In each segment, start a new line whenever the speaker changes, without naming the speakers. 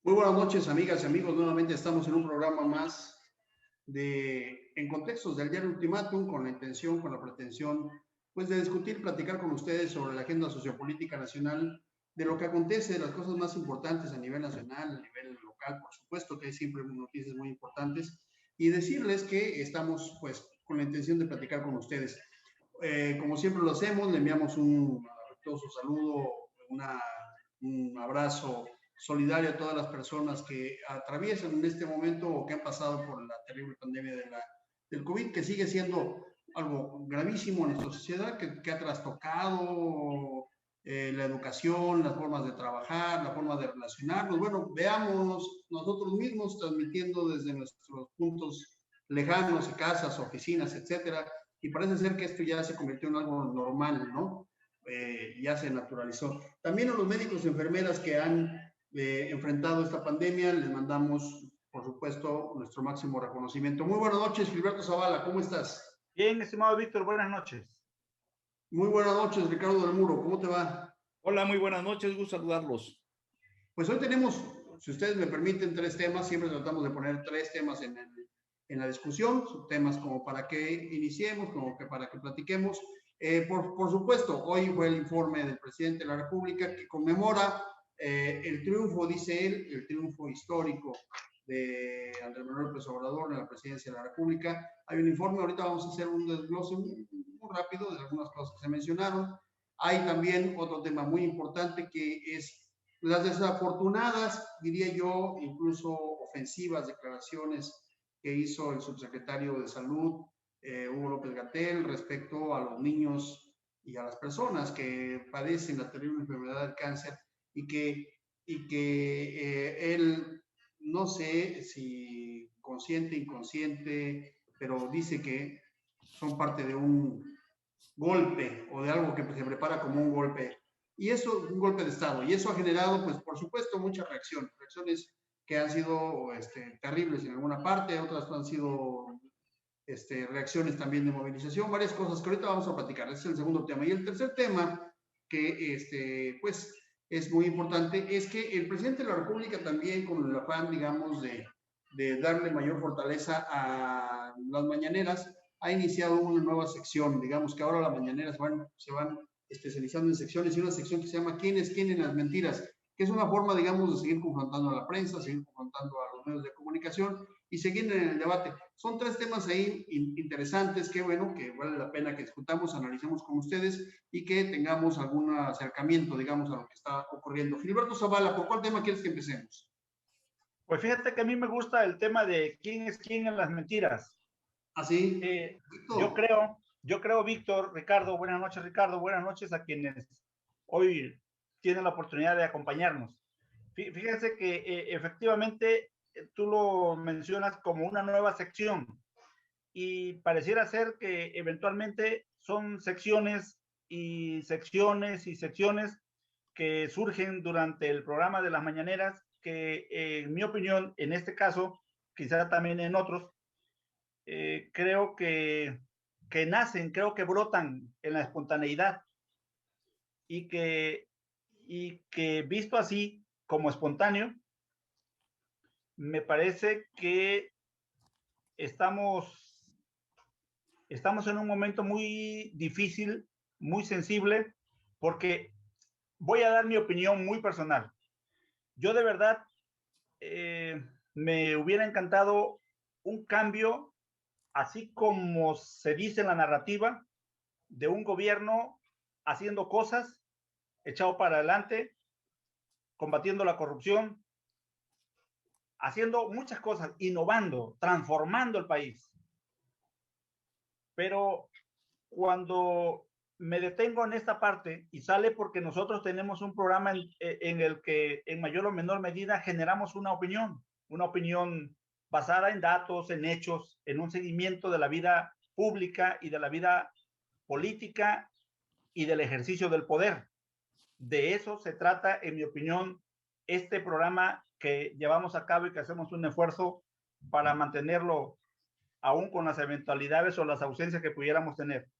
Muy buenas noches, amigas y amigos. Nuevamente estamos en un programa más en contextos del diario Ultimátum, con la intención, con la pretensión, pues de discutir, platicar con ustedes sobre la agenda sociopolítica nacional, de lo que acontece, de las cosas más importantes a nivel nacional, a nivel local, por supuesto que hay siempre noticias muy importantes, y decirles que estamos pues con la intención de platicar con ustedes. Como siempre lo hacemos, le enviamos un afectuoso saludo, un abrazo solidario a todas las personas que atraviesan en este momento o que han pasado por la terrible pandemia del COVID, que sigue siendo algo gravísimo en nuestra sociedad, que ha trastocado la educación, las formas de trabajar, la forma de relacionarnos. Bueno, veamos nosotros mismos transmitiendo desde nuestros puntos lejanos, casas, oficinas, etcétera, y parece ser que esto ya se convirtió en algo normal, ¿no? Ya se naturalizó. También a los médicos y enfermeras que han enfrentado esta pandemia, les mandamos, por supuesto, nuestro máximo reconocimiento. Muy buenas noches, Gilberto Zavala, ¿cómo estás?
Bien, estimado Víctor, buenas noches.
Muy buenas noches, Ricardo del Muro, ¿cómo te va?
Hola, muy buenas noches, gusto saludarlos.
Pues hoy tenemos, si ustedes me permiten, 3 temas, siempre tratamos de poner 3 temas en la discusión, temas como para que iniciemos, como que para que platiquemos. Por supuesto, hoy fue el informe del presidente de la República que conmemora el triunfo, dice él, el triunfo histórico de Andrés Manuel López Obrador en la presidencia de la República. Hay un informe, ahorita vamos a hacer un desglose muy rápido de algunas cosas que se mencionaron. Hay también otro tema muy importante que es las desafortunadas, diría yo, incluso ofensivas declaraciones que hizo el subsecretario de Salud, Hugo López-Gatell, respecto a los niños y a las personas que padecen la terrible enfermedad del cáncer y que él, no sé si consciente, inconsciente, pero dice que son parte de un golpe o de algo que se prepara como un golpe. Y eso, un golpe de Estado. Y eso ha generado, pues, por supuesto, muchas reacciones que han sido terribles en alguna parte, otras han sido reacciones también de movilización, varias cosas que ahorita vamos a platicar. Ese es el segundo tema. Y el tercer tema, que pues es muy importante, es que el presidente de la República también, con el afán, digamos, de darle mayor fortaleza a las mañaneras, ha iniciado una nueva sección. Digamos que ahora las mañaneras se van especializando en secciones, y una sección que se llama ¿Quién es quién en las mentiras?, que es una forma, digamos, de seguir confrontando a la prensa, seguir confrontando a los medios de comunicación y seguir en el debate. Son 3 temas ahí interesantes, que bueno, que vale la pena que discutamos, analicemos con ustedes y que tengamos algún acercamiento, digamos, a lo que está ocurriendo. Gilberto Zavala, ¿por cuál tema quieres que empecemos?
Pues fíjate que a mí me gusta el tema de quién es quién en las mentiras.
¿Ah, sí?
Yo creo, Víctor, Ricardo, buenas noches, Ricardo, buenas noches a quienes hoy tienen la oportunidad de acompañarnos. Fíjense que efectivamente tú lo mencionas como una nueva sección y pareciera ser que eventualmente son secciones y secciones y secciones que surgen durante el programa de las mañaneras, que en mi opinión, en este caso, quizá también en otros, creo que nacen, creo que brotan en la espontaneidad y que visto así como espontáneo, me parece que estamos en un momento muy difícil, muy sensible, porque voy a dar mi opinión muy personal. Yo de verdad me hubiera encantado un cambio, así como se dice en la narrativa, de un gobierno haciendo cosas, echado para adelante, combatiendo la corrupción, haciendo muchas cosas, innovando, transformando el país. Pero cuando me detengo en esta parte, y sale porque nosotros tenemos un programa en el que en mayor o menor medida generamos una opinión basada en datos, en hechos, en un seguimiento de la vida pública y de la vida política y del ejercicio del poder. De eso se trata, en mi opinión, este programa que llevamos a cabo y que hacemos un esfuerzo para mantenerlo aún con las eventualidades o las ausencias que pudiéramos tener.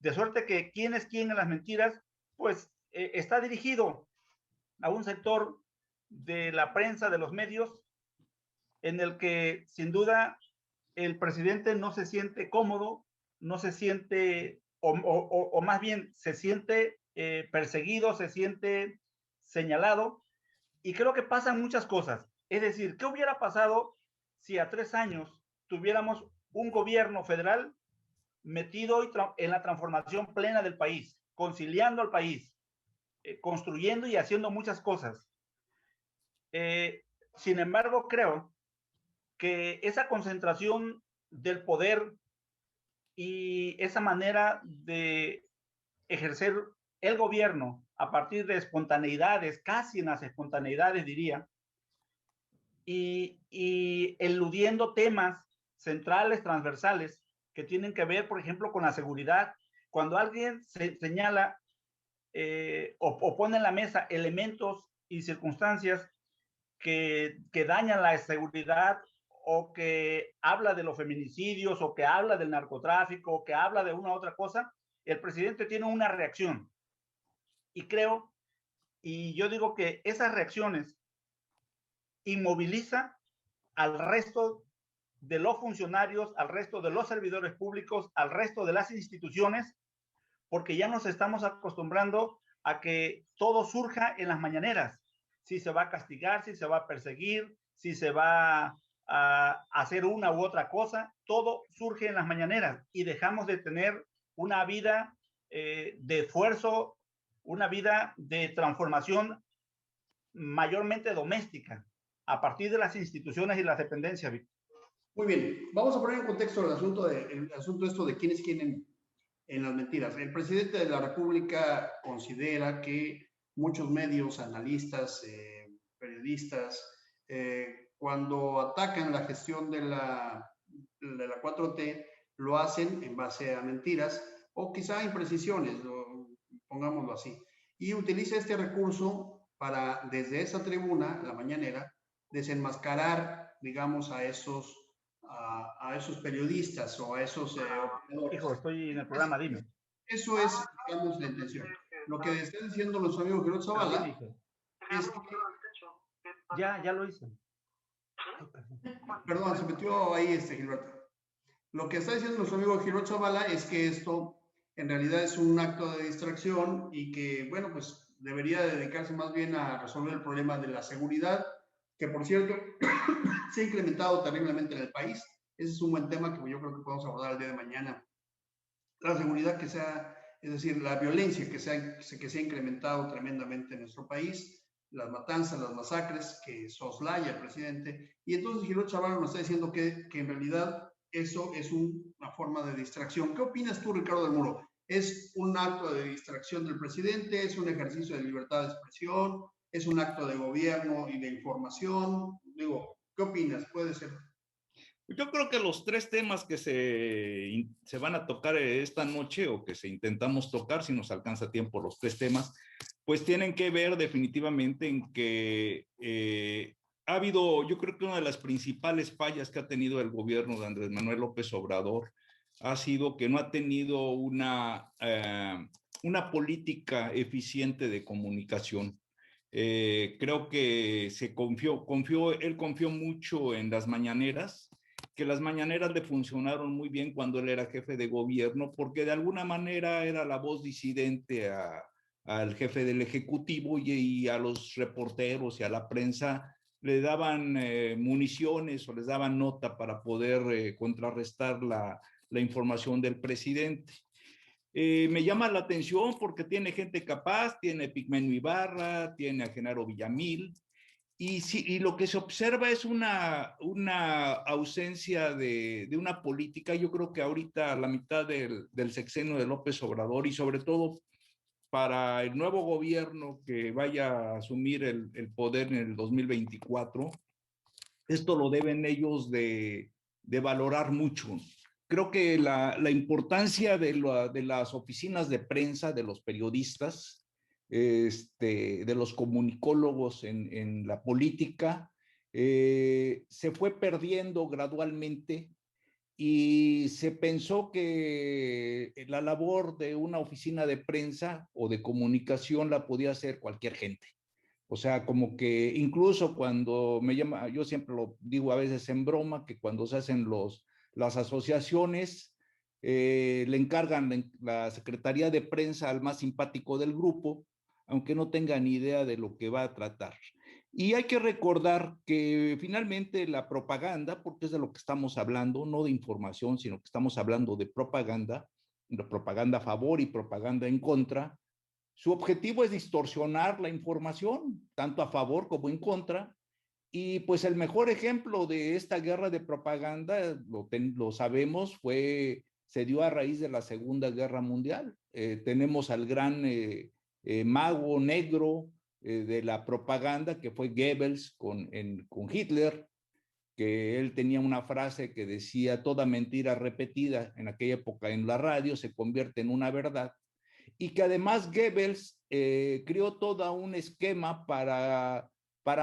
De suerte que quién es quién en las mentiras, pues está dirigido a un sector de la prensa, de los medios, en el que sin duda el presidente no se siente cómodo, no se siente, o más bien se siente perseguido, se siente señalado, y creo que pasan muchas cosas. Es decir, ¿qué hubiera pasado si a 3 años tuviéramos un gobierno federal metido en la transformación plena del país, conciliando al país, construyendo y haciendo muchas cosas? Sin embargo, creo que esa concentración del poder y esa manera de ejercer el gobierno a partir de espontaneidades, casi en las espontaneidades diría, y eludiendo temas centrales, transversales, que tienen que ver, por ejemplo, con la seguridad. Cuando alguien se señala o pone en la mesa elementos y circunstancias que dañan la seguridad, o que habla de los feminicidios, o que habla del narcotráfico, o que habla de una u otra cosa, el presidente tiene una reacción. Y creo, y yo digo que esas reacciones inmoviliza al resto de los funcionarios, al resto de los servidores públicos, al resto de las instituciones, porque ya nos estamos acostumbrando a que todo surja en las mañaneras. Si se va a castigar, si se va a perseguir, si se va a hacer una u otra cosa, todo surge en las mañaneras y dejamos de tener una vida de esfuerzo, una vida de transformación mayormente doméstica a partir de las instituciones y las dependencias.
Muy bien, vamos a poner en contexto el asunto esto de quiénes quieren en las mentiras. El presidente de la República considera que muchos medios, analistas, periodistas, cuando atacan la gestión de la 4T, lo hacen en base a mentiras o quizá imprecisiones, pongámoslo así. Y utiliza este recurso para, desde esa tribuna, la mañanera, desenmascarar, digamos, a esos periodistas o a esos
Hijo, estoy en el programa, dime.
Eso es, digamos, la intención. Lo que están diciendo los amigos Gerardo Zavala es que...
Ya lo hice.
Perdón, se metió ahí Gilberto. Lo que está diciendo nuestro amigo Gerardo Zavala es que esto en realidad es un acto de distracción y que, bueno, pues debería dedicarse más bien a resolver el problema de la seguridad, que por cierto se ha incrementado terriblemente en el país. Ese es un buen tema que yo creo que podemos abordar el día de mañana. La seguridad que sea, es decir, la violencia que se ha incrementado tremendamente en nuestro país, las matanzas, las masacres que soslaya el presidente. Y entonces Gilberto Zavala nos está diciendo que en realidad eso es una forma de distracción. ¿Qué opinas tú, Ricardo del Muro? ¿Es un acto de distracción del presidente? ¿Es un ejercicio de libertad de expresión? ¿Es un acto de gobierno y de información? Digo, ¿qué opinas? Puede ser.
Yo creo que los tres temas que se van a tocar esta noche o que se intentamos tocar, si nos alcanza tiempo los tres temas, pues tienen que ver definitivamente en que ha habido, yo creo que una de las principales fallas que ha tenido el gobierno de Andrés Manuel López Obrador ha sido que no ha tenido una política eficiente de comunicación. Creo que él confió mucho en las mañaneras, que las mañaneras le funcionaron muy bien cuando él era jefe de gobierno, porque de alguna manera era la voz disidente al jefe del Ejecutivo y a los reporteros y a la prensa le daban municiones o les daban nota para poder contrarrestar la información del presidente. Me llama la atención porque tiene gente capaz, tiene a Pigmenio Ibarra, tiene a Genaro Villamil, y lo que se observa es una ausencia de una política. Yo creo que ahorita a la mitad del sexenio de López Obrador y sobre todo para el nuevo gobierno que vaya a asumir el poder en el 2024, esto lo deben ellos de valorar mucho. Creo que la importancia de las oficinas de prensa, de los periodistas, de los comunicólogos en la política, se fue perdiendo gradualmente y se pensó que la labor de una oficina de prensa o de comunicación la podía hacer cualquier gente. O sea, como que incluso cuando me llama, yo siempre lo digo a veces en broma, que cuando se hacen las asociaciones, le encargan la Secretaría de Prensa al más simpático del grupo, aunque no tenga ni idea de lo que va a tratar. Y hay que recordar que finalmente la propaganda, porque es de lo que estamos hablando, no de información, sino que estamos hablando de propaganda a favor y propaganda en contra, su objetivo es distorsionar la información, tanto a favor como en contra. Y pues el mejor ejemplo de esta guerra de propaganda, lo sabemos, se dio a raíz de la Segunda Guerra Mundial. Tenemos al gran mago negro de la propaganda, que fue Goebbels con Hitler, que él tenía una frase que decía: toda mentira repetida en aquella época en la radio se convierte en una verdad. Y que además Goebbels creó todo un esquema para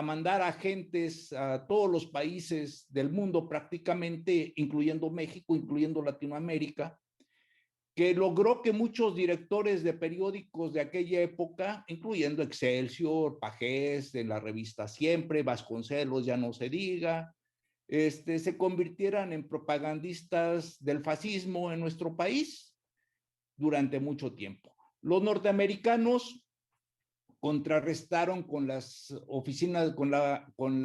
mandar agentes a todos los países del mundo prácticamente, incluyendo México, incluyendo Latinoamérica, que logró que muchos directores de periódicos de aquella época, incluyendo Excelsior, Pajés, de la revista Siempre, Vasconcelos, ya no se diga, se convirtieran en propagandistas del fascismo en nuestro país durante mucho tiempo. Los norteamericanos contrarrestaron con las oficinas, con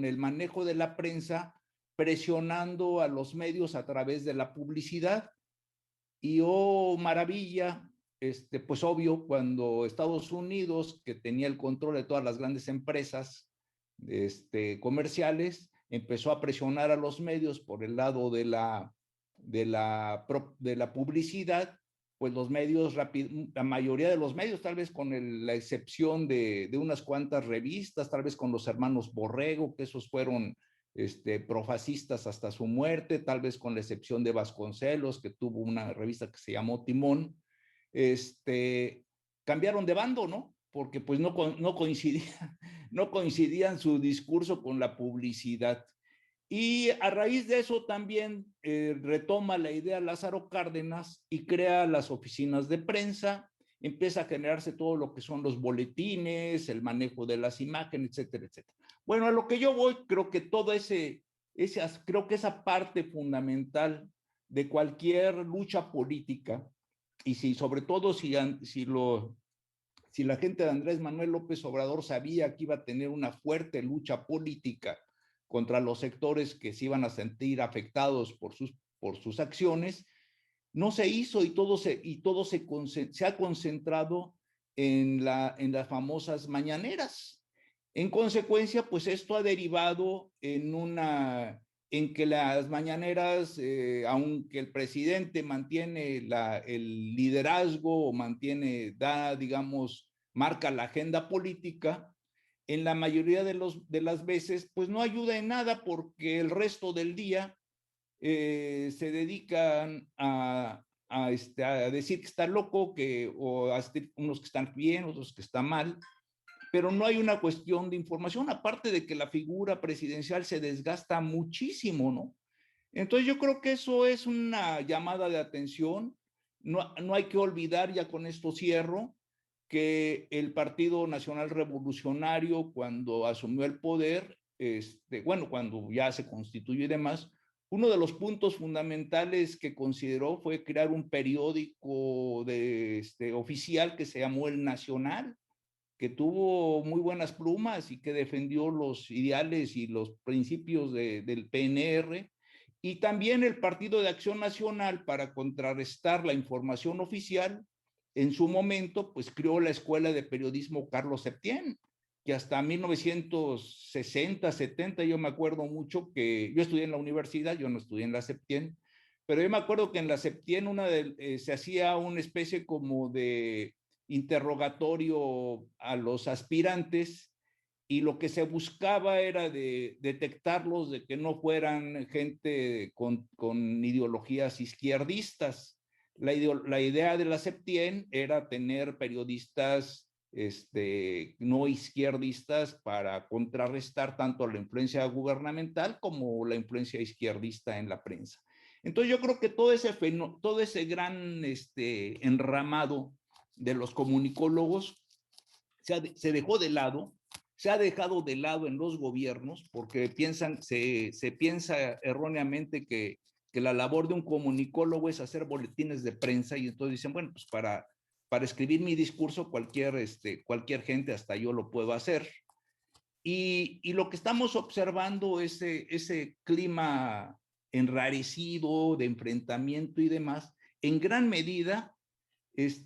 el manejo de la prensa, presionando a los medios a través de la publicidad. Y oh, maravilla, pues obvio, cuando Estados Unidos, que tenía el control de todas las grandes empresas comerciales, empezó a presionar a los medios por el lado de la publicidad, pues los medios, la mayoría de los medios, tal vez con la excepción de unas cuantas revistas, tal vez con los hermanos Borrego, que esos fueron profascistas hasta su muerte, tal vez con la excepción de Vasconcelos, que tuvo una revista que se llamó Timón, cambiaron de bando, ¿no? Porque pues no coincidían su discurso con la publicidad. Y a raíz de eso también retoma la idea Lázaro Cárdenas y crea las oficinas de prensa, empieza a generarse todo lo que son los boletines, el manejo de las imágenes, etcétera, etcétera. Bueno, a lo que yo voy, creo que creo que esa parte fundamental de cualquier lucha política, y sobre todo si la gente de Andrés Manuel López Obrador sabía que iba a tener una fuerte lucha política contra los sectores que se iban a sentir afectados por sus acciones, no se hizo, y todo se ha concentrado en las famosas mañaneras. En consecuencia, pues esto ha derivado en que las mañaneras, aunque el presidente mantiene el liderazgo o marca la agenda política, en la mayoría de las veces, pues no ayuda en nada, porque el resto del día se dedican a decir que está loco, o a decir unos que están bien, otros que están mal, pero no hay una cuestión de información, aparte de que la figura presidencial se desgasta muchísimo, ¿no? Entonces yo creo que eso es una llamada de atención. No hay que olvidar, ya con esto cierro, que el Partido Nacional Revolucionario, cuando asumió el poder, cuando ya se constituyó y demás, uno de los puntos fundamentales que consideró fue crear un periódico oficial que se llamó El Nacional, que tuvo muy buenas plumas y que defendió los ideales y los principios del PNR, y también el Partido de Acción Nacional, para contrarrestar la información oficial, en su momento, pues creó la Escuela de Periodismo Carlos Septién, que hasta 1960, 70, yo me acuerdo mucho que yo estudié en la universidad, yo no estudié en la Septién, pero yo me acuerdo que en la Septién se hacía una especie como de interrogatorio a los aspirantes, y lo que se buscaba era de detectarlos, de que no fueran gente con ideologías izquierdistas. La idea de la Septién era tener periodistas no izquierdistas para contrarrestar tanto la influencia gubernamental como la influencia izquierdista en la prensa. Entonces yo creo que todo ese gran enramado de los comunicólogos se dejó de lado, se ha dejado de lado en los gobiernos porque se piensa erróneamente que la labor de un comunicólogo es hacer boletines de prensa y entonces dicen, bueno, pues para escribir mi discurso cualquier gente, hasta yo lo puedo hacer. Y lo que estamos observando es ese clima enrarecido de enfrentamiento y demás, en gran medida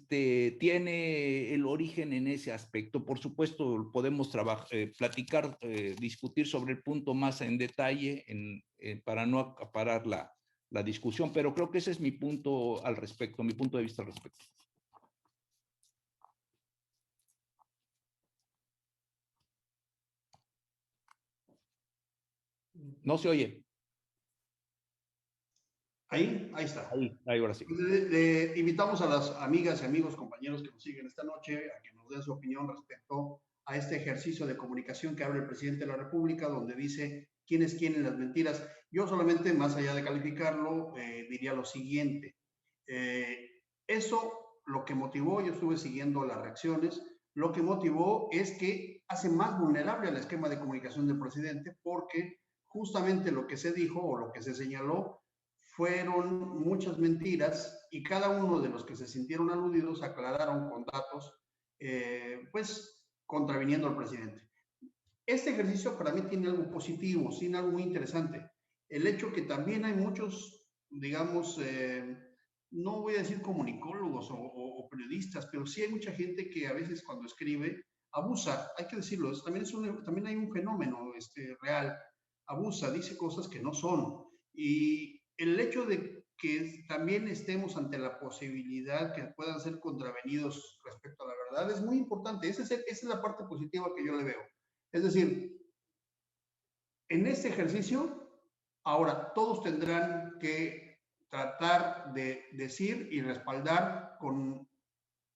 tiene el origen en ese aspecto. Por supuesto, podemos platicar, discutir sobre el punto más en detalle para no acaparar la discusión, pero creo que ese es mi punto al respecto, mi punto de vista al respecto. No se oye.
Ahí está.
Ahí, ahora sí.
Le invitamos a las amigas y amigos, compañeros que nos siguen esta noche a que nos den su opinión respecto a este ejercicio de comunicación que abre el presidente de la República, donde dice quién es quién en las mentiras. Yo solamente, más allá de calificarlo, diría lo siguiente. Eso, lo que motivó, yo estuve siguiendo las reacciones, lo que motivó es que hace más vulnerable al esquema de comunicación del presidente, porque justamente lo que se dijo o lo que se señaló fueron muchas mentiras y cada uno de los que se sintieron aludidos aclararon con datos, pues contraviniendo al presidente. Este ejercicio para mí tiene algo positivo, tiene algo muy interesante. El hecho que también hay muchos, digamos, no voy a decir comunicólogos o periodistas, pero sí hay mucha gente que a veces cuando escribe abusa, hay que decirlo, también hay un fenómeno real, abusa, dice cosas que no son. Y el hecho de que también estemos ante la posibilidad que puedan ser contravenidos respecto a la verdad es muy importante. Esa es la parte positiva que yo le veo. Es decir, en este ejercicio, ahora todos tendrán que tratar de decir y respaldar con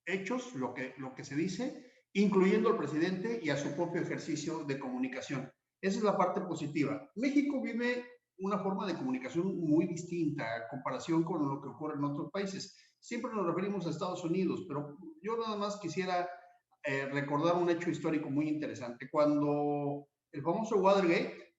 hechos lo que se dice, incluyendo al presidente y a su propio ejercicio de comunicación. Esa es la parte positiva. México vive una forma de comunicación muy distinta a comparación con lo que ocurre en otros países. Siempre nos referimos a Estados Unidos, pero yo nada más quisiera recordar un hecho histórico muy interesante. Cuando el famoso Watergate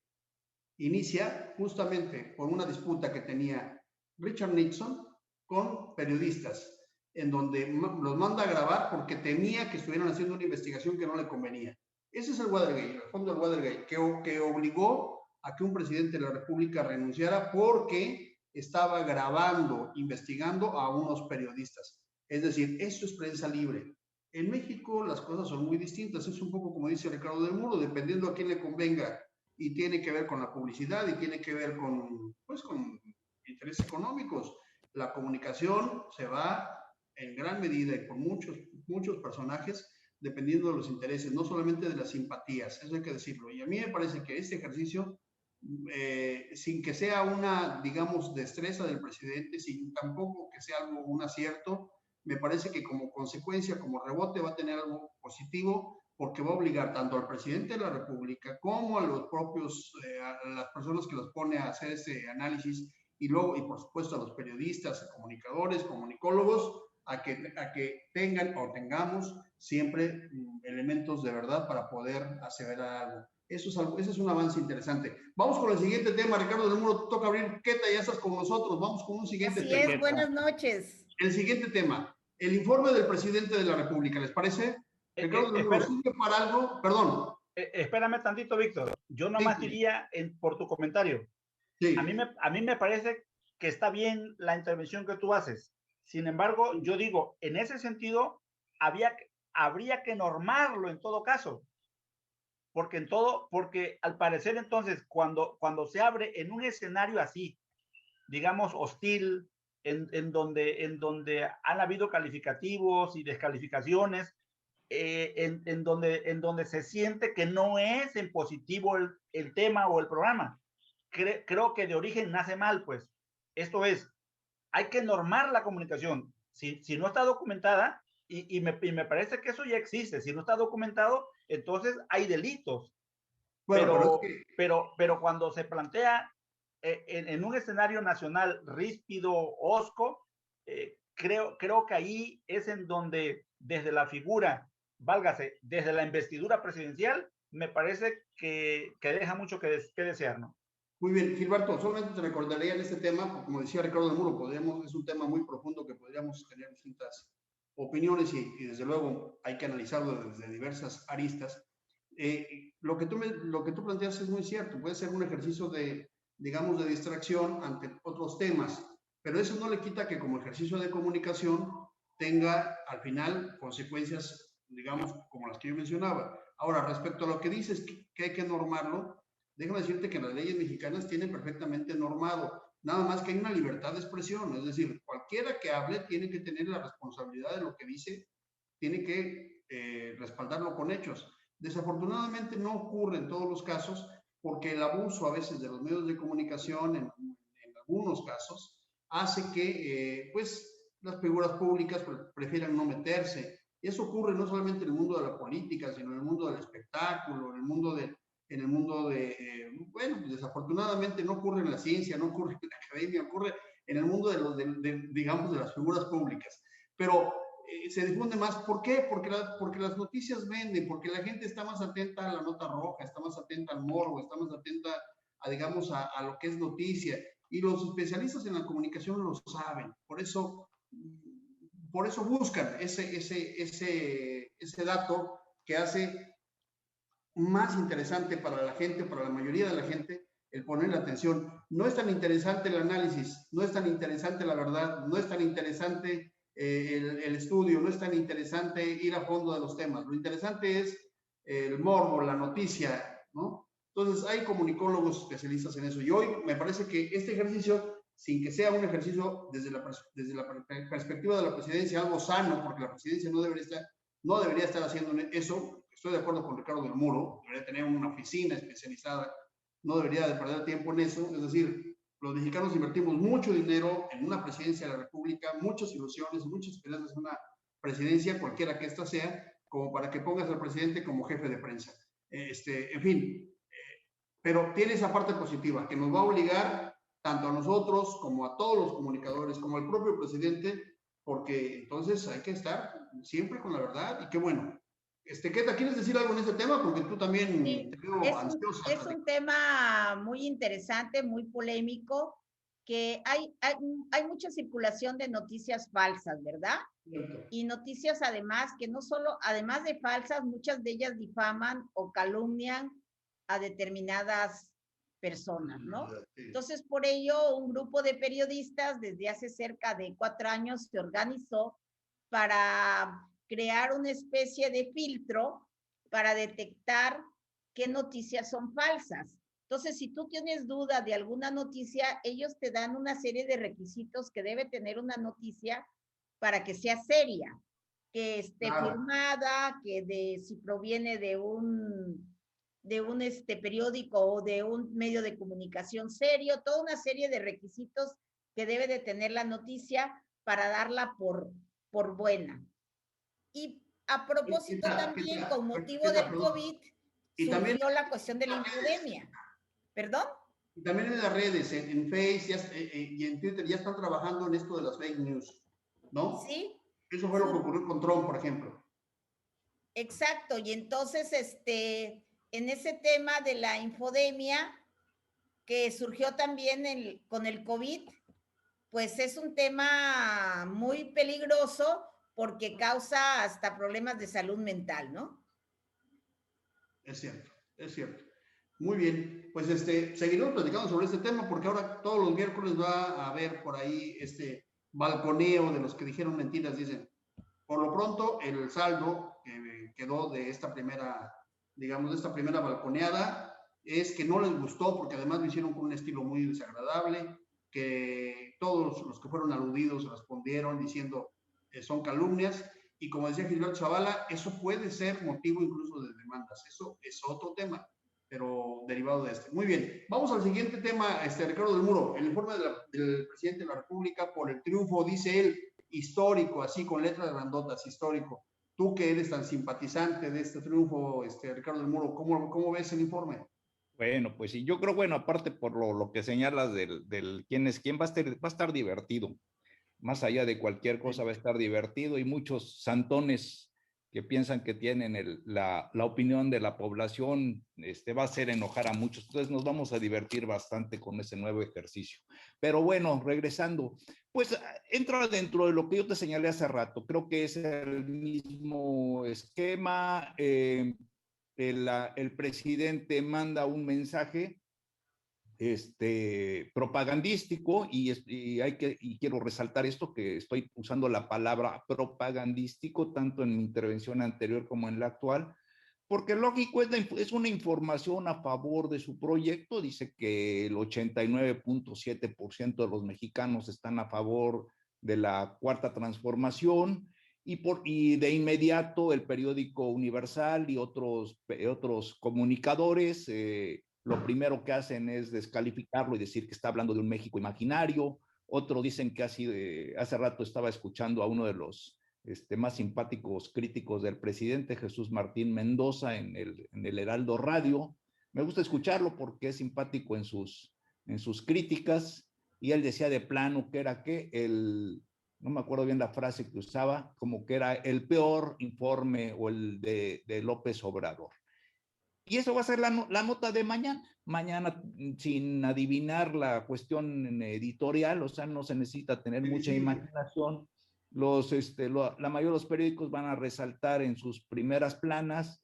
inicia justamente por una disputa que tenía Richard Nixon con periodistas, en donde los manda a grabar porque temía que estuvieran haciendo una investigación que no le convenía. Ese es el Watergate, el fondo del Watergate, que obligó a que un presidente de la República renunciara porque estaba grabando, investigando a unos periodistas. Es decir, eso es prensa libre. En México las cosas son muy distintas, es un poco como dice Ricardo del Muro, dependiendo a quién le convenga, y tiene que ver con la publicidad y tiene que ver con, pues, con intereses económicos. La comunicación se va en gran medida y por muchos personajes dependiendo de los intereses, no solamente de las simpatías, eso hay que decirlo. Y a mí me parece que este ejercicio, sin que sea una, digamos, destreza del presidente, sin tampoco que sea algo, un acierto, me parece que como consecuencia, como rebote, va a tener algo positivo, porque va a obligar tanto al presidente de la República como a los propios, a las personas que los pone a hacer ese análisis, y luego, y por supuesto a los periodistas, comunicadores, comunicólogos, a que tengan o tengamos siempre elementos de verdad para poder aseverar algo. Ese es un avance interesante. Vamos con el siguiente tema. Ricardo del Muro, toca abrir queta, ya estás con nosotros. Vamos con un siguiente
tema.
Así
es, buenas noches.
El siguiente tema, el informe del presidente de la República, ¿les parece? Ricardo del Muro, ¿sirve para algo? Perdón.
Espérame tantito, Víctor. Yo nomás diría por tu comentario. Sí. A mí me parece que está bien la intervención que tú haces. Sin embargo, yo digo, en ese sentido, habría que normarlo en todo caso. Porque al parecer entonces, cuando se abre en un escenario así, digamos hostil, en donde han habido calificativos y descalificaciones, en donde se siente que no es en positivo el tema o el programa. Creo que de origen nace mal, pues. Esto es, hay que normar la comunicación. Si no está documentada, y me parece que eso ya existe, si no está documentado, entonces hay delitos. Bueno, pero cuando se plantea en un escenario nacional ríspido, hosco, creo que ahí es en donde desde la figura válgase, desde la investidura presidencial, me parece que deja mucho que desear, ¿no?
Muy bien, Gilberto, solamente te recordaría en este tema, porque como decía Ricardo del Muro, es un tema muy profundo que podríamos tener distintas opiniones y desde luego hay que analizarlo desde diversas aristas. Lo que tú planteas es muy cierto, puede ser un ejercicio de, digamos, de distracción ante otros temas, pero eso no le quita que como ejercicio de comunicación tenga al final consecuencias, digamos, como las que yo mencionaba. Ahora, respecto a lo que dices que hay que normarlo, déjame decirte que las leyes mexicanas tienen perfectamente normado, nada más que hay una libertad de expresión, es decir, cualquiera que hable tiene que tener la responsabilidad de lo que dice, tiene que respaldarlo con hechos. Desafortunadamente no ocurre en todos los casos porque el abuso a veces de los medios de comunicación, en algunos casos, hace que pues las figuras públicas prefieran no meterse. Y eso ocurre no solamente en el mundo de la política, sino en el mundo del espectáculo, en el mundo bueno, pues desafortunadamente no ocurre en la ciencia, no ocurre en la academia, ocurre en el mundo digamos, de las figuras públicas. Pero se difunde más. ¿Por qué? Porque las noticias venden, porque la gente está más atenta a la nota roja, está más atenta al morbo, está más atenta a digamos, a lo que es noticia. Y los especialistas en la comunicación lo saben. Por eso buscan ese dato que hace más interesante para la gente, para la mayoría de la gente, el ponerle atención. No es tan interesante el análisis, no es tan interesante la verdad, no es tan interesante el estudio, no es tan interesante ir a fondo de los temas. Lo interesante es el morbo, la noticia, ¿no? Entonces, hay comunicólogos especialistas en eso. Y hoy me parece que este ejercicio, sin que sea un ejercicio desde la perspectiva de la presidencia, algo sano, porque la presidencia no debería estar haciendo eso. Estoy de acuerdo con Ricardo del Muro, debería tener una oficina especializada, no debería de perder tiempo en eso. Es decir, los mexicanos invertimos mucho dinero en una presidencia de la República, muchas ilusiones, muchas esperanzas en una presidencia, cualquiera que ésta sea, como para que pongas al presidente como jefe de prensa. En fin, pero tiene esa parte positiva que nos va a obligar tanto a nosotros como a todos los comunicadores, como al propio presidente, porque entonces hay que estar siempre con la verdad y qué bueno. Keta, ¿quieres decir algo en este tema? Porque tú también
Sí,
te veo ansiosa.
es un tema muy interesante, muy polémico, que hay mucha circulación de noticias falsas, ¿verdad?
Cierto.
Y noticias además que no solo, además de falsas, muchas de ellas difaman o calumnian a determinadas personas, ¿no? Entonces, por ello, un grupo de periodistas desde hace cerca de 4 años se organizó para crear una especie de filtro para detectar qué noticias son falsas. Entonces, si tú tienes duda de alguna noticia, ellos te dan una serie de requisitos que debe tener una noticia para que sea seria, que esté firmada, si proviene de un periódico o de un medio de comunicación serio, toda una serie de requisitos que debe de tener la noticia para darla por buena. Y a propósito también, con motivo del COVID, surgió la cuestión de la infodemia. ¿Perdón?
Y también en las redes, en Face y en Twitter, ya están trabajando en esto de las fake news, ¿no?
Sí.
Eso fue lo que ocurrió con Trump, por ejemplo.
Exacto, y entonces, en ese tema de la infodemia, que surgió también con el COVID, pues es un tema muy peligroso porque causa hasta problemas de salud mental, ¿no?
Es cierto, es cierto. Muy bien, pues seguiremos platicando sobre este tema porque ahora todos los miércoles va a haber por ahí este balconeo de los que dijeron mentiras, dicen. Por lo pronto, el saldo que quedó de esta primera, digamos, de esta primera balconeada es que no les gustó porque además lo hicieron con un estilo muy desagradable, que todos los que fueron aludidos respondieron diciendo son calumnias y como decía Gilberto Zavala, eso puede ser motivo incluso de demandas. Eso es otro tema, pero derivado de este. Muy bien, vamos al siguiente tema, Ricardo del Muro, el informe del presidente de la República por el triunfo, dice él, histórico, así con letras grandotas, histórico. Tú que eres tan simpatizante de este triunfo, Ricardo del Muro, ¿cómo ves el informe?
Bueno, pues sí, yo creo, bueno, aparte por lo que señalas quién es quién, va a estar divertido. Más allá de cualquier cosa va a estar divertido y muchos santones que piensan que tienen la opinión de la población, va a hacer enojar a muchos. Entonces nos vamos a divertir bastante con ese nuevo ejercicio. Pero bueno, regresando, pues entra dentro de lo que yo te señalé hace rato. Creo que es el mismo esquema. El presidente manda un mensaje propagandístico y quiero resaltar esto, que estoy usando la palabra propagandístico tanto en mi intervención anterior como en la actual, porque lógico es una información a favor de su proyecto. Dice que el 89.7% de los mexicanos están a favor de la cuarta transformación, y de inmediato el periódico Universal y otros comunicadores lo primero que hacen es descalificarlo y decir que está hablando de un México imaginario. Otro dicen que hace rato estaba escuchando a uno de los más simpáticos críticos del presidente, Jesús Martín Mendoza, en el Heraldo Radio. Me gusta escucharlo porque es simpático en sus críticas, y él decía de plano que era no me acuerdo bien la frase que usaba, como que era el peor informe o el de López Obrador. Y eso va a ser la nota de mañana. Mañana, sin adivinar la cuestión editorial, o sea, no se necesita tener mucha imaginación. La mayoría de los periódicos van a resaltar en sus primeras planas,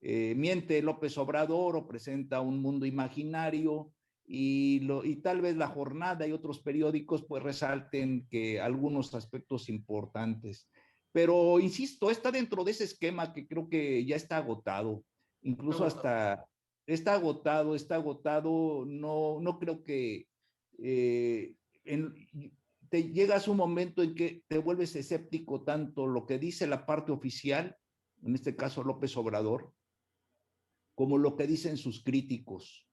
miente López Obrador o presenta un mundo imaginario, y tal vez La Jornada y otros periódicos pues resalten que algunos aspectos importantes. Pero insisto, está dentro de ese esquema que creo que ya está agotado. Incluso hasta está agotado. No creo que te llegas a un momento en que te vuelves escéptico tanto lo que dice la parte oficial, en este caso López Obrador, como lo que dicen sus críticos.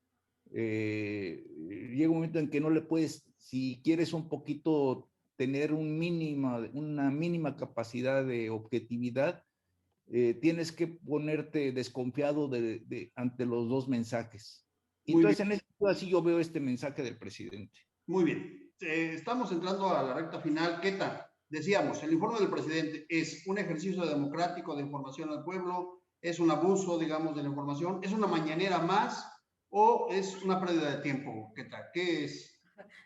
Llega un momento en que no le puedes, si quieres un poquito tener una mínima capacidad de objetividad, tienes que ponerte desconfiado ante los dos mensajes. Y entonces, en este caso, así yo veo este mensaje del presidente.
Muy bien. Estamos entrando a la recta final. ¿Qué tal? Decíamos, el informe del presidente es un ejercicio democrático de información al pueblo, es un abuso, digamos, de la información, es una mañanera más o es una pérdida de tiempo. ¿Qué tal? ¿Qué es?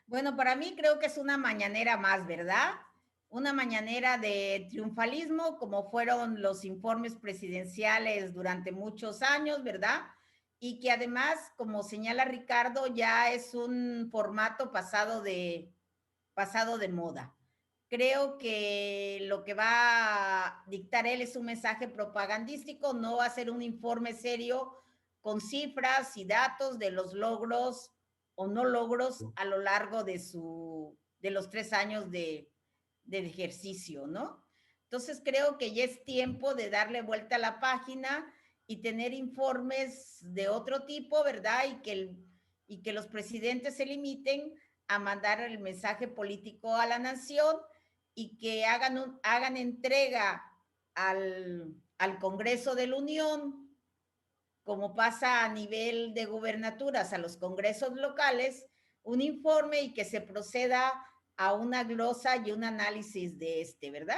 Bueno, para mí creo que es una mañanera más, ¿verdad? Una mañanera de triunfalismo, como fueron los informes presidenciales durante muchos años, ¿verdad? Y que además, como señala Ricardo, ya es un formato pasado de moda. Creo que lo que va a dictar él es un mensaje propagandístico, no va a ser un informe serio con cifras y datos de los logros o no logros a lo largo de los 3 años de ejercicio, ¿no? Entonces creo que ya es tiempo de darle vuelta a la página y tener informes de otro tipo, ¿verdad? Y que los presidentes se limiten a mandar el mensaje político a la nación y que hagan entrega al Congreso de la Unión, como pasa a nivel de gubernaturas, a los congresos locales, un informe y que se proceda a una glosa y un análisis de ¿verdad?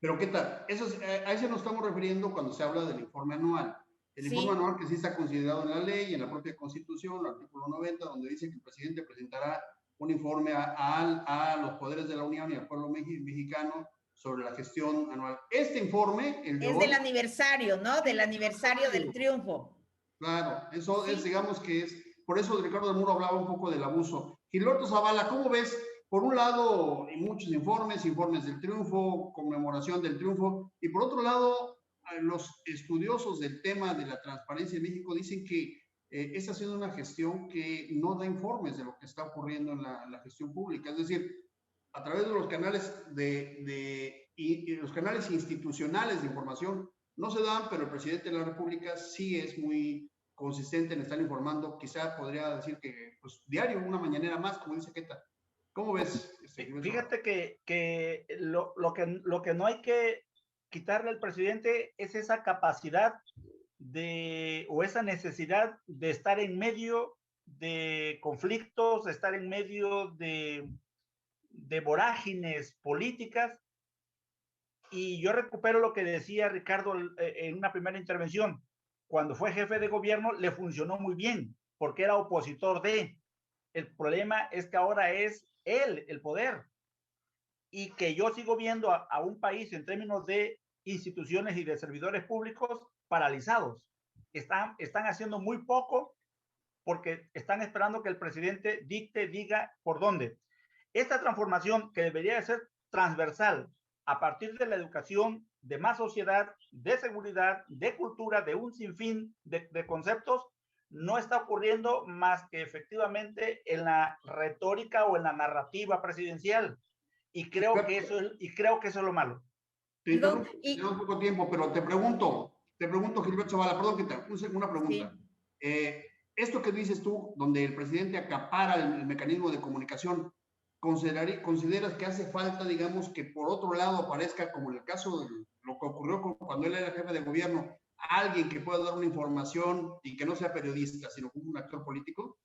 Pero ¿qué tal? A eso nos estamos refiriendo cuando se habla del informe anual. El informe anual que sí está considerado en la ley y en la propia Constitución, el artículo 90, donde dice que el presidente presentará un informe a los poderes de la Unión y al pueblo mexicano sobre la gestión anual. Este informe, el de
es
hoy,
del aniversario, ¿no? Del aniversario del triunfo.
Claro, eso es, digamos que es, por eso Ricardo del Muro hablaba un poco del abuso. Gilberto Zavala, ¿cómo ves? Por un lado, muchos informes del triunfo, conmemoración del triunfo, y por otro lado, los estudiosos del tema de la transparencia en México dicen que está haciendo una gestión que no da informes de lo que está ocurriendo en la gestión pública. Es decir, a través de los canales y los canales institucionales de información no se dan, pero el presidente de la República sí es muy consistente en estar informando. Quizá podría decir que, pues, diario, una mañanera más, como dice Queta. ¿Cómo ves?
Fíjate que lo que no hay que quitarle al presidente es esa capacidad o esa necesidad de estar en medio de conflictos, de estar en medio de vorágines políticas Y yo recupero lo que decía Ricardo en una primera intervención. Cuando fue jefe de gobierno le funcionó muy bien, porque era opositor de. El problema es que ahora es él el poder. Y que yo sigo viendo a un país en términos de instituciones y de servidores públicos paralizados. Están haciendo muy poco porque están esperando que el presidente dicte, diga por dónde. Esta transformación que debería de ser transversal a partir de la educación, de más sociedad, de seguridad, de cultura, de un sinfín de conceptos, no está ocurriendo más que efectivamente en la retórica o en la narrativa presidencial. Y creo que eso es lo malo.
Te interrumpo, tenemos poco tiempo, pero te pregunto, Gilberto Zavala, perdón que te puse una pregunta. Sí. Esto que dices tú, donde el presidente acapara el mecanismo de comunicación, ¿consideras que hace falta, digamos, que por otro lado aparezca, como en el caso de lo que ocurrió cuando él era jefe de gobierno, alguien que pueda dar una información y que no sea periodista, sino como un actor político?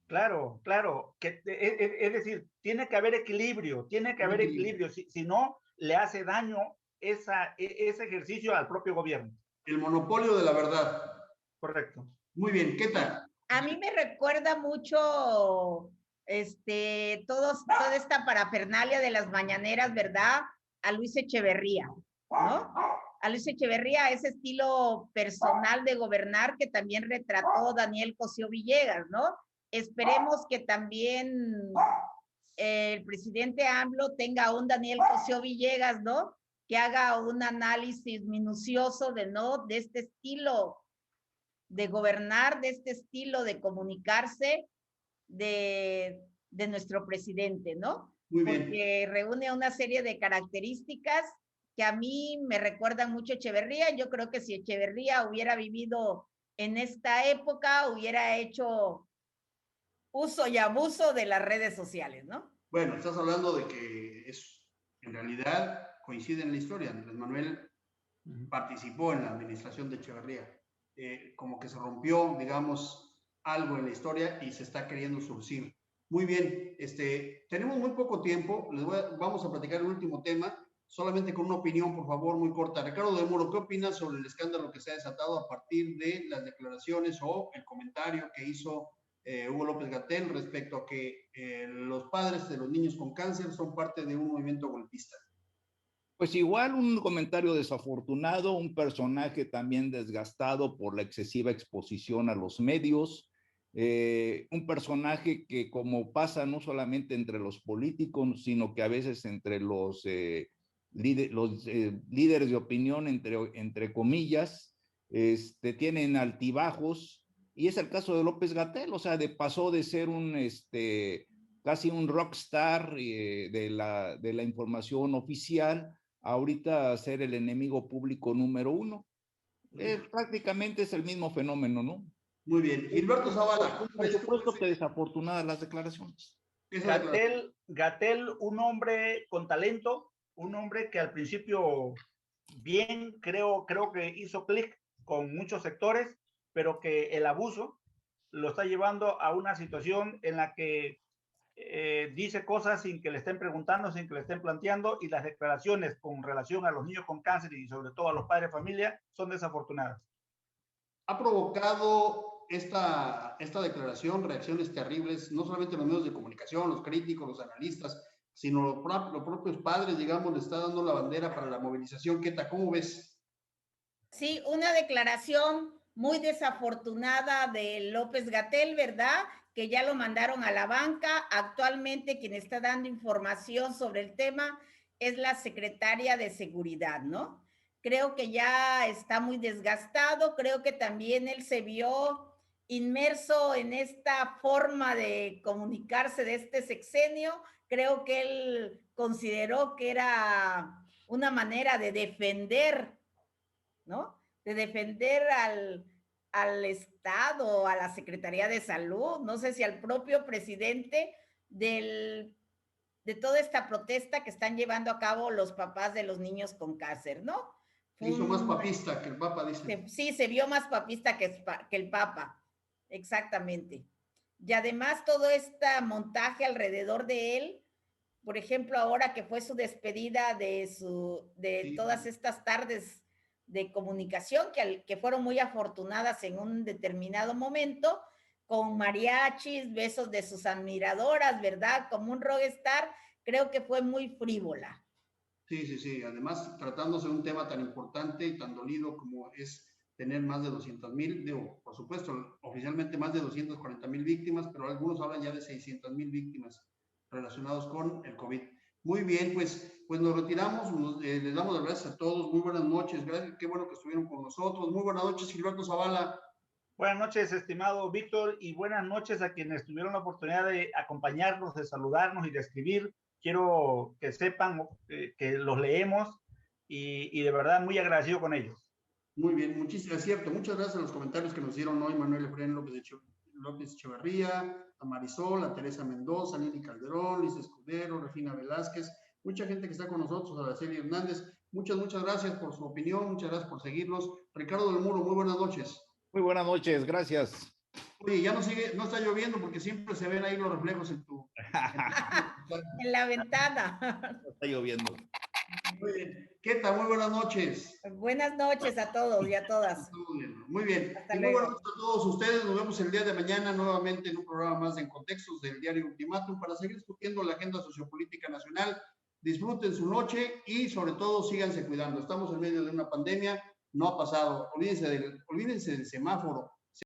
Claro, claro. Es decir, tiene que haber equilibrio, si no, le hace daño ese ejercicio al propio gobierno.
El monopolio de la verdad.
Correcto.
Muy bien, ¿qué tal?
A mí me recuerda mucho toda esta parafernalia de las mañaneras, ¿verdad? A Luis Echeverría, ¿no? A Luis Echeverría, ese estilo personal de gobernar que también retrató Daniel Cosío Villegas, ¿no? Esperemos que también el presidente AMLO tenga un Daniel Cosío Villegas, ¿no? Que haga un análisis minucioso de este estilo de gobernar, de este estilo de comunicarse de nuestro presidente, ¿no?
Muy bien.
Porque reúne una serie de características que a mí me recuerdan mucho a Echeverría. Yo creo que si Echeverría hubiera vivido en esta época, hubiera hecho uso y abuso de las redes sociales, ¿no?
Bueno, estás hablando de que en realidad coincide en la historia. Andrés Manuel participó en la administración de Echeverría. Como que se rompió, digamos, algo en la historia y se está queriendo surcir. Muy bien, tenemos muy poco tiempo, vamos a platicar el último tema, solamente con una opinión, por favor, muy corta. Ricardo de Muro, ¿qué opinas sobre el escándalo que se ha desatado a partir de las declaraciones o el comentario que hizo Hugo López-Gatell respecto a que los padres de los niños con cáncer son parte de un movimiento golpista?
Pues igual un comentario desafortunado, un personaje también desgastado por la excesiva exposición a los medios, un personaje que, como pasa no solamente entre los políticos, sino que a veces entre los líderes de opinión, entre comillas, tienen altibajos, y es el caso de López-Gatell, o sea, pasó de ser casi un rockstar de la información oficial, ahorita ser el enemigo público número uno. Prácticamente es el mismo fenómeno, ¿no?
Muy bien. Gilberto Zavala.
Por supuesto que desafortunadas las declaraciones.
Gatell, un hombre con talento, un hombre que al principio bien creo que hizo clic con muchos sectores, pero que el abuso lo está llevando a una situación en la que dice cosas sin que le estén preguntando, sin que le estén planteando, y las declaraciones con relación a los niños con cáncer y sobre todo a los padres de familia son desafortunadas.
Ha provocado esta declaración reacciones terribles, no solamente los medios de comunicación, los críticos, los analistas, sino los propios padres, digamos, le está dando la bandera para la movilización. ¿Qué tal? ¿Cómo ves?
Sí, una declaración muy desafortunada de López-Gatell, ¿verdad? Que ya lo mandaron a la banca. Actualmente quien está dando información sobre el tema es la secretaria de Seguridad, ¿no? Creo que ya está muy desgastado, creo que también él se vio inmerso en esta forma de comunicarse de este sexenio. Creo que él consideró que era una manera de defender, ¿no? De defender al Estado, a la Secretaría de Salud, no sé si al propio presidente de toda esta protesta que están llevando a cabo los papás de los niños con cáncer, ¿no?
Se hizo más papista que el Papa, dice.
Sí, se vio más papista que el Papa, exactamente. Y además todo este montaje alrededor de él, por ejemplo, ahora que fue su despedida de todas estas tardes de comunicación que fueron muy afortunadas en un determinado momento, con mariachis, besos de sus admiradoras, ¿verdad? Como un rockstar, creo que fue muy frívola.
Sí, sí, sí. Además, tratándose de un tema tan importante y tan dolido como es tener más de 200,000, digo, por supuesto, oficialmente más de 240,000 víctimas, pero algunos hablan ya de 600,000 víctimas relacionados con el COVID. Muy bien, pues nos retiramos, les damos las gracias a todos, muy buenas noches, gracias, qué bueno que estuvieron con nosotros, muy buenas noches, Gilberto Zavala.
Buenas noches, estimado Víctor, y buenas noches a quienes tuvieron la oportunidad de acompañarnos, de saludarnos y de escribir. Quiero que sepan que los leemos y de verdad muy agradecido con ellos.
Muy bien, muchísimas, cierto. Muchas gracias a los comentarios que nos dieron hoy Manuel Efraín López Echeverría, a Marisol, a Teresa Mendoza, a Lili Calderón, Luis Escudero, Regina Velázquez, mucha gente que está con nosotros, a Araceli Hernández. Muchas gracias por su opinión, muchas gracias por seguirnos. Ricardo del Muro, muy buenas noches.
Muy buenas noches, gracias.
Oye, ya no está lloviendo porque siempre se ven ahí los reflejos en
en la ventana.
No está lloviendo.
Muy bien. Keta, muy buenas noches.
Buenas noches a todos y a todas.
Muy bien.
Hasta
y muy buenas noches a todos ustedes. Nos vemos el día de mañana nuevamente en un programa más de En Contextos del diario Ultimátum para seguir discutiendo la agenda sociopolítica nacional. Disfruten su noche y sobre todo síganse cuidando. Estamos en medio de una pandemia, no ha pasado. Olvídense del semáforo.